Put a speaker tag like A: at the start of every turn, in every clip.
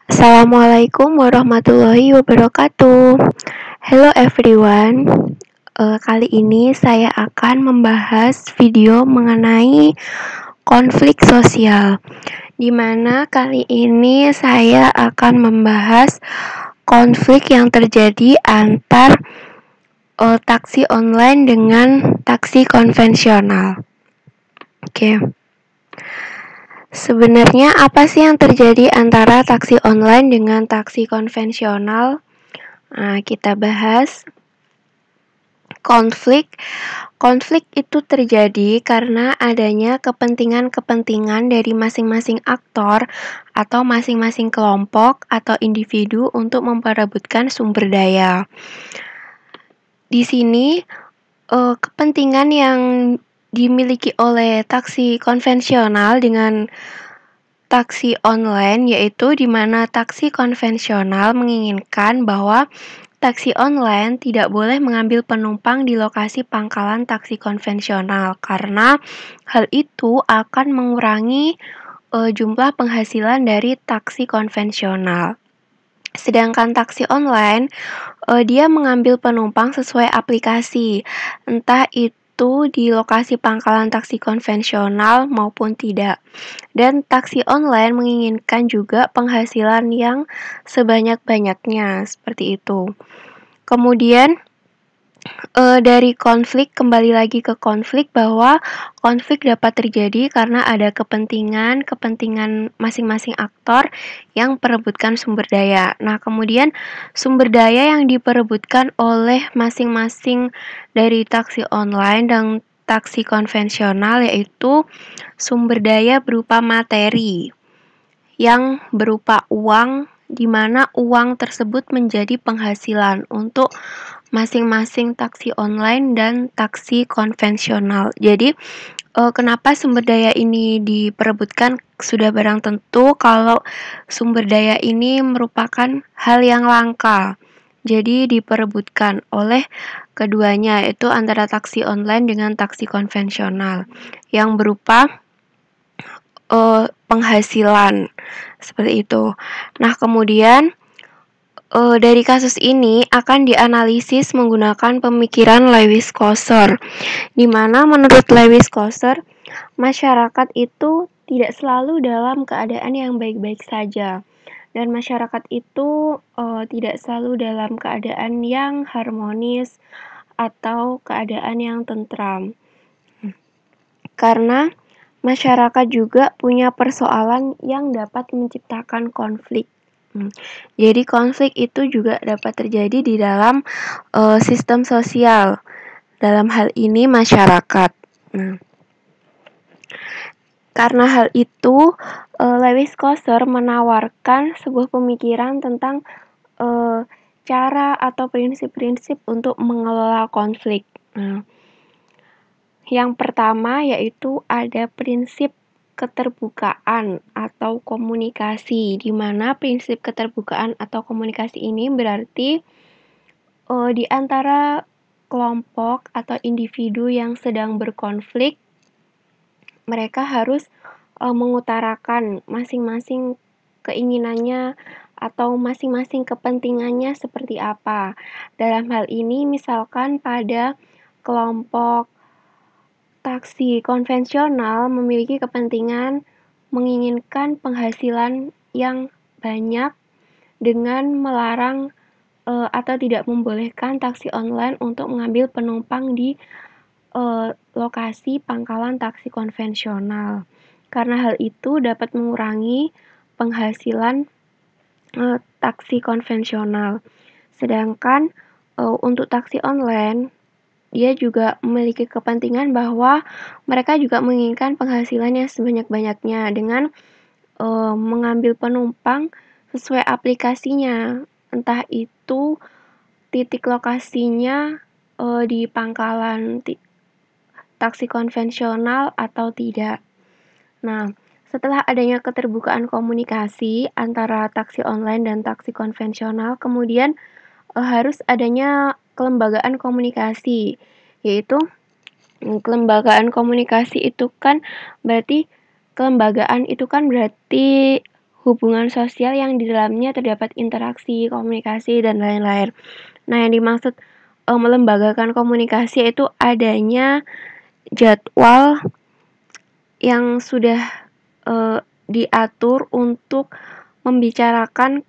A: Assalamualaikum warahmatullahi wabarakatuh. Hello everyone. Kali ini saya akan membahas video mengenai konflik sosial. Di mana kali ini saya akan membahas konflik yang terjadi antar taksi online dengan taksi konvensional. Oke. Sebenarnya apa sih yang terjadi antara taksi online dengan taksi konvensional? Nah, kita bahas konflik. Konflik itu terjadi karena adanya kepentingan-kepentingan dari masing-masing aktor atau masing-masing kelompok atau individu untuk memperebutkan sumber daya. Di sini kepentingan yang dimiliki oleh taksi konvensional dengan taksi online, yaitu di mana taksi konvensional menginginkan bahwa taksi online tidak boleh mengambil penumpang di lokasi pangkalan taksi konvensional karena hal itu akan mengurangi jumlah penghasilan dari taksi konvensional. Sedangkan taksi online, dia mengambil penumpang sesuai aplikasi, entah itu di lokasi pangkalan taksi konvensional maupun tidak. Dan taksi online menginginkan juga penghasilan yang sebanyak-banyaknya, seperti itu. Kemudian dari konflik, kembali lagi ke konflik, bahwa konflik dapat terjadi karena ada kepentingan masing-masing aktor yang perebutkan sumber daya. Nah, kemudian sumber daya yang diperebutkan oleh masing-masing dari taksi online dan taksi konvensional yaitu sumber daya berupa materi yang berupa uang, di mana uang tersebut menjadi penghasilan untuk masing-masing taksi online dan taksi konvensional. Jadi, kenapa sumber daya ini diperebutkan? Sudah barang tentu kalau sumber daya ini merupakan hal yang langka. Jadi diperebutkan oleh keduanya, yaitu antara taksi online dengan taksi konvensional yang berupa penghasilan seperti itu. Nah, kemudian dari kasus ini akan dianalisis menggunakan pemikiran Lewis Coser, di mana menurut Lewis Coser, masyarakat itu tidak selalu dalam keadaan yang baik-baik saja, dan masyarakat itu tidak selalu dalam keadaan yang harmonis atau keadaan yang tentram. Karena masyarakat juga punya persoalan yang dapat menciptakan konflik. Jadi konflik itu juga dapat terjadi di dalam sistem sosial, dalam hal ini masyarakat. Karena hal itu, Lewis Coser menawarkan sebuah pemikiran tentang cara atau prinsip-prinsip untuk mengelola konflik. Yang pertama yaitu ada prinsip keterbukaan atau komunikasi, di mana prinsip keterbukaan atau komunikasi ini berarti di antara kelompok atau individu yang sedang berkonflik, mereka harus mengutarakan masing-masing keinginannya atau masing-masing kepentingannya seperti apa. Dalam hal ini misalkan pada kelompok taksi konvensional memiliki kepentingan menginginkan penghasilan yang banyak dengan melarang atau tidak membolehkan taksi online untuk mengambil penumpang di lokasi pangkalan taksi konvensional. Karena hal itu dapat mengurangi penghasilan taksi konvensional. Sedangkan untuk taksi online, dia juga memiliki kepentingan bahwa mereka juga menginginkan penghasilannya sebanyak-banyaknya dengan mengambil penumpang sesuai aplikasinya, entah itu titik lokasinya di pangkalan taksi konvensional atau tidak. Nah, setelah adanya keterbukaan komunikasi antara taksi online dan taksi konvensional, kemudian harus adanya kelembagaan komunikasi, yaitu kelembagaan komunikasi itu kan berarti kelembagaan itu kan berarti hubungan sosial yang di dalamnya terdapat interaksi, komunikasi, dan lain-lain. Nah, yang dimaksud melembagakan komunikasi itu adanya jadwal yang sudah diatur untuk membicarakan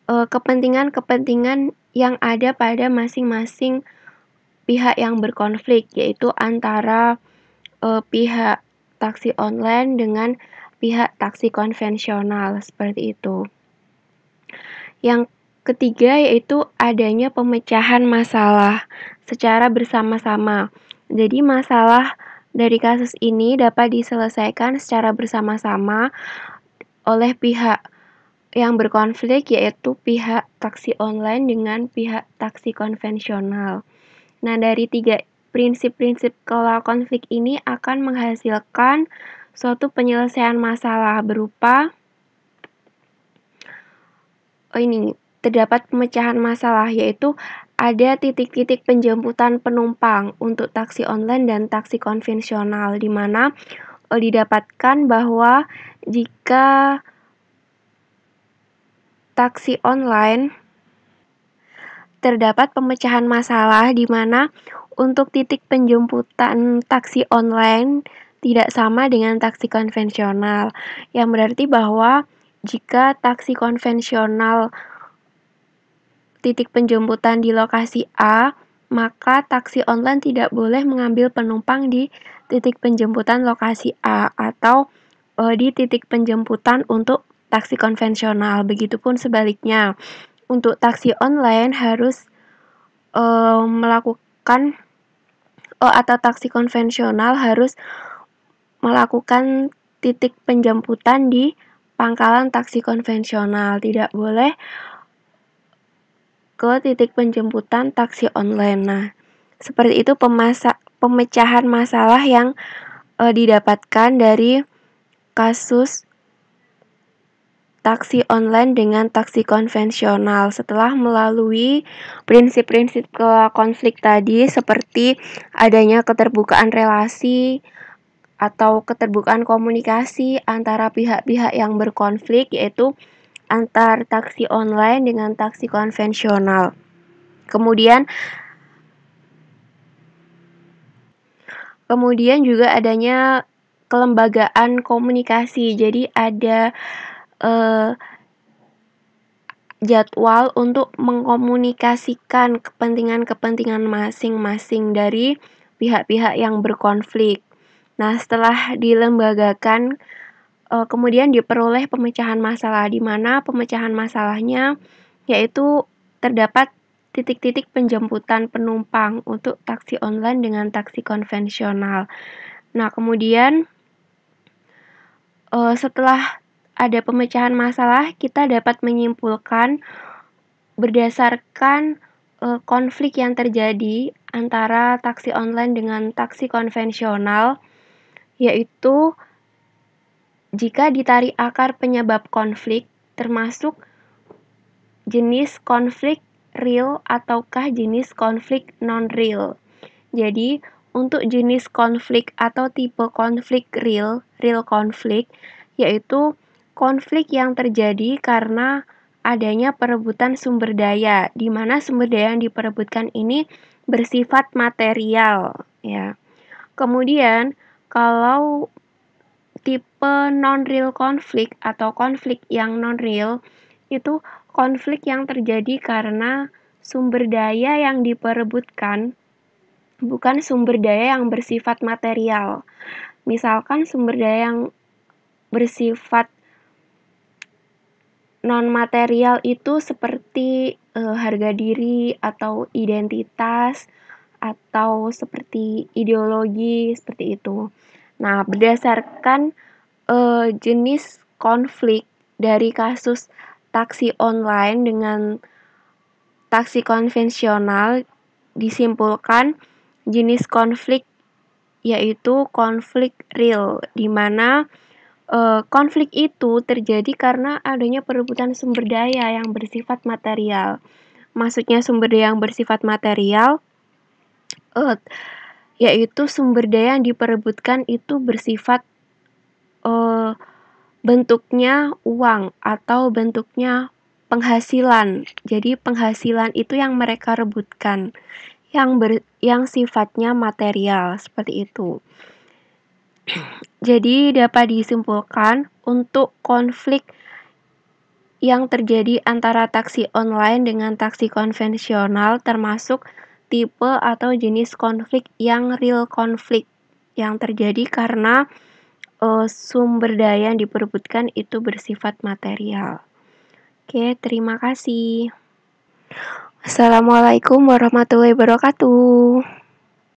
A: kepentingan-kepentingan yang ada pada masing-masing pihak yang berkonflik, yaitu antara pihak taksi online dengan pihak taksi konvensional, seperti itu. Yang ketiga yaitu adanya pemecahan masalah secara bersama-sama. Jadi masalah dari kasus ini dapat diselesaikan secara bersama-sama oleh pihak yang berkonflik, yaitu pihak taksi online dengan pihak taksi konvensional. Nah, dari 3 prinsip-prinsip kelola konflik ini akan menghasilkan suatu penyelesaian masalah berupa terdapat pemecahan masalah, yaitu ada titik-titik penjemputan penumpang untuk taksi online dan taksi konvensional, di mana didapatkan bahwa jika taksi online terdapat pemecahan masalah di mana untuk titik penjemputan taksi online tidak sama dengan taksi konvensional, yang berarti bahwa jika taksi konvensional titik penjemputan di lokasi A, maka taksi online tidak boleh mengambil penumpang di titik penjemputan lokasi A atau di titik penjemputan untuk taksi konvensional. Begitupun sebaliknya, untuk taksi online harus melakukan atau taksi konvensional harus melakukan titik penjemputan di pangkalan taksi konvensional, tidak boleh ke titik penjemputan taksi online. Nah, seperti itu pemecahan masalah yang didapatkan dari kasus taksi online dengan taksi konvensional setelah melalui prinsip-prinsip konflik tadi, seperti adanya keterbukaan relasi atau keterbukaan komunikasi antara pihak-pihak yang berkonflik, yaitu antar taksi online dengan taksi konvensional. Kemudian juga adanya kelembagaan komunikasi. Jadi ada jadwal untuk mengkomunikasikan kepentingan-kepentingan masing-masing dari pihak-pihak yang berkonflik. Nah, setelah dilembagakan, kemudian diperoleh pemecahan masalah, di mana pemecahan masalahnya yaitu terdapat titik-titik penjemputan penumpang untuk taksi online dengan taksi konvensional. Nah, kemudian setelah ada pemecahan masalah, kita dapat menyimpulkan berdasarkan konflik yang terjadi antara taksi online dengan taksi konvensional, yaitu jika ditarik akar penyebab konflik, termasuk jenis konflik real ataukah jenis konflik non-real. Jadi, untuk jenis konflik atau tipe konflik real konflik, yaitu konflik yang terjadi karena adanya perebutan sumber daya, di mana sumber daya yang diperebutkan ini bersifat material, ya. Kemudian, kalau tipe non-real konflik atau konflik yang non-real, itu konflik yang terjadi karena sumber daya yang diperebutkan bukan sumber daya yang bersifat material. Misalkan sumber daya yang bersifat non-material itu seperti harga diri atau identitas atau seperti ideologi, seperti itu. Nah, berdasarkan jenis konflik dari kasus taksi online dengan taksi konvensional, disimpulkan jenis konflik yaitu konflik real, di mana konflik itu terjadi karena adanya perebutan sumber daya yang bersifat material. Maksudnya sumber daya yang bersifat material yaitu sumber daya yang diperebutkan itu bersifat bentuknya uang atau bentuknya penghasilan. Jadi penghasilan itu yang mereka rebutkan, yang sifatnya material seperti itu. Jadi dapat disimpulkan untuk konflik yang terjadi antara taksi online dengan taksi konvensional termasuk tipe atau jenis konflik yang real konflik yang terjadi karena sumber daya yang diperebutkan itu bersifat material. Oke, terima kasih. Assalamualaikum warahmatullahi wabarakatuh.